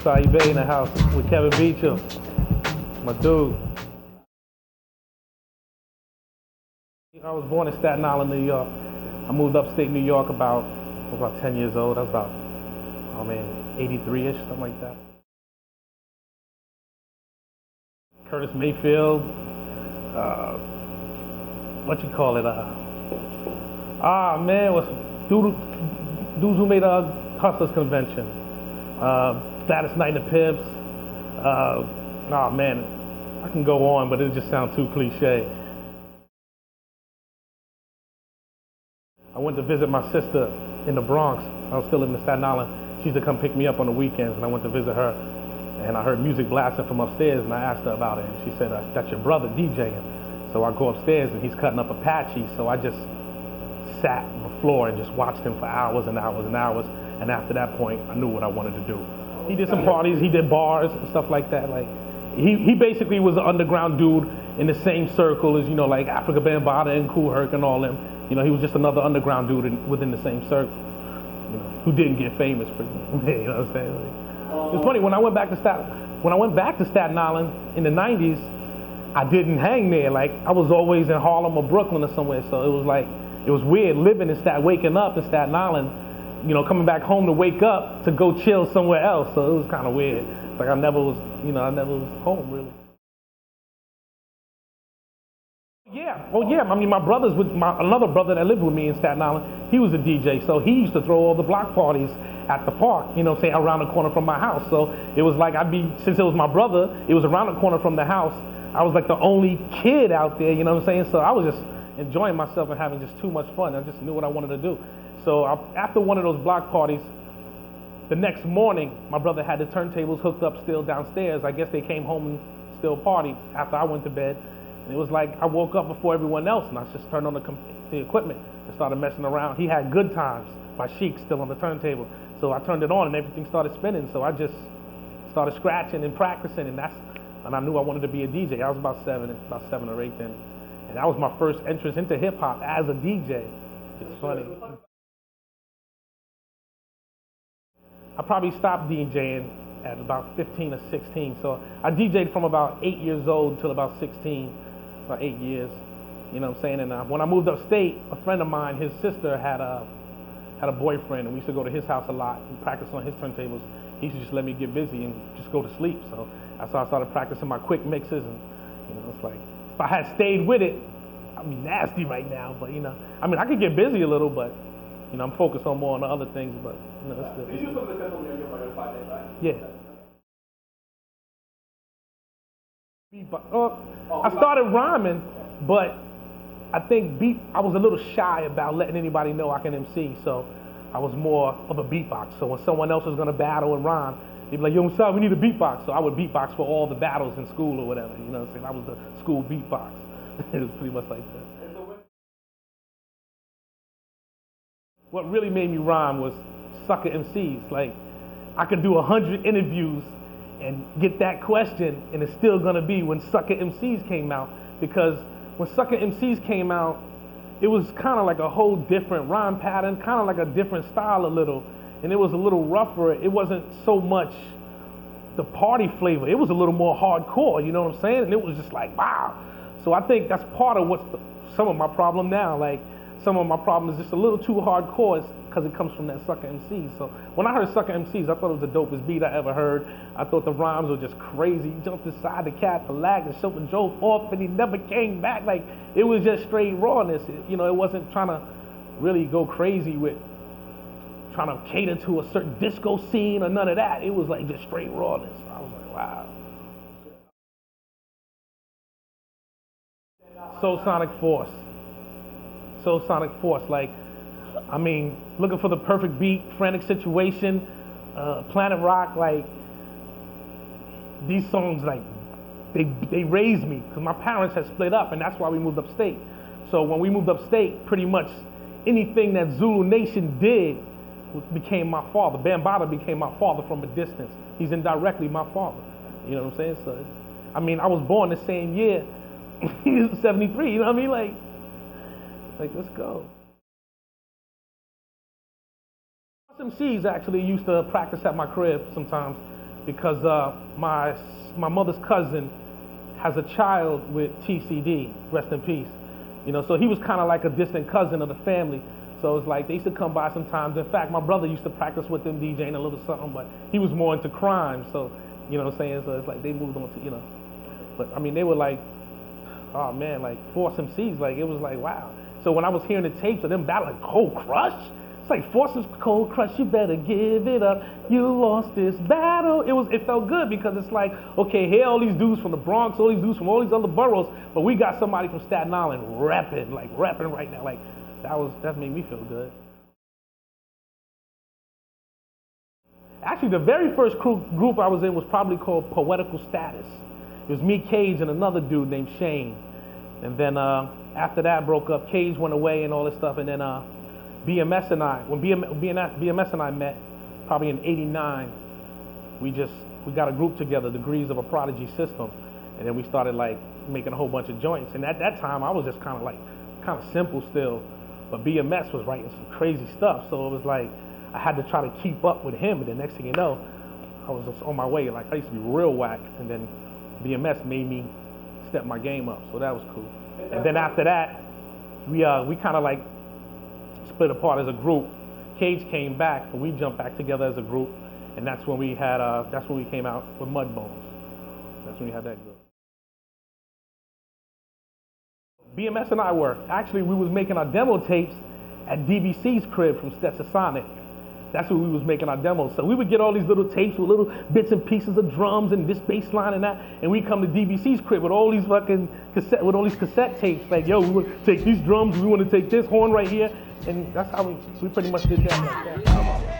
Masai Bey in the house with Kevin Beecham, my dude. I was born in Staten Island, New York. I moved upstate New York I was about 10 years old. I was about, 83-ish, something like that. Curtis Mayfield, what's dudes who made Hustlers Convention. Gladys Knight and the Pips. I can go on, but it just sounds too cliche. I went to visit my sister in the Bronx. I was still living in Staten Island. She used to come pick me up on the weekends, and I went to visit her. And I heard music blasting from upstairs, and I asked her about it. And she said, that's your brother DJing. So I go upstairs, and he's cutting up Apache. So I just sat on the floor and just watched him for hours and hours and hours. And after that point, I knew what I wanted to do. He did some parties, he did bars and stuff like that. Like he basically was an underground dude in the same circle as, like Africa Bambaataa and Kool Herc and all them. He was just another underground dude within the same circle, who didn't get famous for me. You know what I'm saying? Like, it's funny, when I went back to Staten Island in the 90s, I didn't hang there. Like, I was always in Harlem or Brooklyn or somewhere. So it was weird living waking up in Staten Island, coming back home to wake up to go chill somewhere else. So it was kind of weird. Like I never was home really. Yeah, my brother's with another brother that lived with me in Staten Island. He was a DJ, so he used to throw all the block parties at the park, say around the corner from my house. So it was like since it was my brother, it was around the corner from the house. I was like the only kid out there, you know what I'm saying? So I was just enjoying myself and having just too much fun. I just knew what I wanted to do. So after one of those block parties, the next morning, my brother had the turntables hooked up still downstairs. I guess they came home and still partied after I went to bed. And it was like I woke up before everyone else, and I just turned on the equipment and started messing around. He had Good Times by Chic still on the turntable. So I turned it on, and everything started spinning. So I just started scratching and practicing, and I knew I wanted to be a DJ. I was about 7 or 8 then. And that was my first entrance into hip-hop as a DJ. It's funny. I probably stopped DJing at about 15 or 16. So I DJed from about 8 years old until about 16, about 8 years. You know what I'm saying? And when I moved upstate, a friend of mine, his sister had a boyfriend, and we used to go to his house a lot and practice on his turntables. He used to just let me get busy and just go to sleep. So that's how I started practicing my quick mixes. And it's like, if I had stayed with it, I'd be nasty right now. But I could get busy a little, but I'm focused on more on the other things. But it's you do some of the stuff on your radio 5 days, right? Yeah. I started rhyming, but I think I was a little shy about letting anybody know I can MC, so I was more of a beatbox. So when someone else was gonna battle and rhyme, they'd be like, yo, son, we need a beatbox. So I would beatbox for all the battles in school or whatever, you know what I'm saying? I was the school beatbox. It was pretty much like that. What really made me rhyme was sucker MCs. Like, I could do 100 interviews and get that question, and it's still gonna be when Sucker MCs came out, because when Sucker MCs came out, it was kind of like a whole different rhyme pattern, kind of like a different style a little, and it was a little rougher. It wasn't so much the party flavor. It was a little more hardcore, you know what I'm saying? And it was just like, wow. So I think that's part of some of my problem now. Like, some of my problem is just a little too hardcore because it comes from that Sucker MC. So when I heard Sucker MCs, I thought it was the dopest beat I ever heard. I thought the rhymes were just crazy. He jumped inside the cat, the lag, the chauffeur drove off, and he never came back. Like, it was just straight rawness. It wasn't trying to really go crazy with trying to cater to a certain disco scene or none of that. It was like just straight rawness. I was like, wow. Sonic Force, like, looking for the perfect beat, Frantic Situation, Planet Rock, like, these songs, like, they raised me, because my parents had split up, and that's why we moved upstate. So when we moved upstate, pretty much anything that Zulu Nation did became my father. Bambaataa became my father from a distance. He's indirectly my father. You know what I'm saying? So, I was born the same year, 73, you know what I mean? Like, let's go. MCs actually used to practice at my crib sometimes. because my mother's cousin has a child with TCD, rest in peace. You know, so he was kind of like a distant cousin of the family. So it's like they used to come by sometimes. In fact, my brother used to practice with them DJing a little something, but he was more into crime. So, you know what I'm saying? So it's like they moved on to, you know. But I mean, they were like, oh man, like Force MCs. Like it was like, wow. So when I was hearing the tapes of them battling Cold Crush, it's like Force's Cold Crush, you better give it up. You lost this battle. It felt good because it's like, okay, here all these dudes from the Bronx, all these dudes from all these other boroughs, but we got somebody from Staten Island rapping right now. Like that made me feel good. Actually, the very first group I was in was probably called Poetical Status. It was me, Cage, and another dude named Shane. And then after that broke up, Cage went away and all this stuff, and then BMS and I, when BMS and I met, probably in '89, we got a group together, Degrees of a Prodigy System, and then we started like making a whole bunch of joints. And at that time, I was just kind of simple still, but BMS was writing some crazy stuff, so it was like I had to try to keep up with him. And the next thing you know, I was just on my way. Like I used to be real whack, and then BMS made me step my game up, so that was cool. And then after that, we kind of like split apart as a group. Cage came back, and we jumped back together as a group, and that's when we came out with Mudbones. That's when we had that group. BMS and I we was making our demo tapes at DBC's crib from Stetsasonic. That's where we was making our demos. So we would get all these little tapes with little bits and pieces of drums and this bass line and that, and we come to DBC's crib with all these cassette tapes. Like, yo, we would take these drums, we want to take this horn right here, and that's how we pretty much did that like that.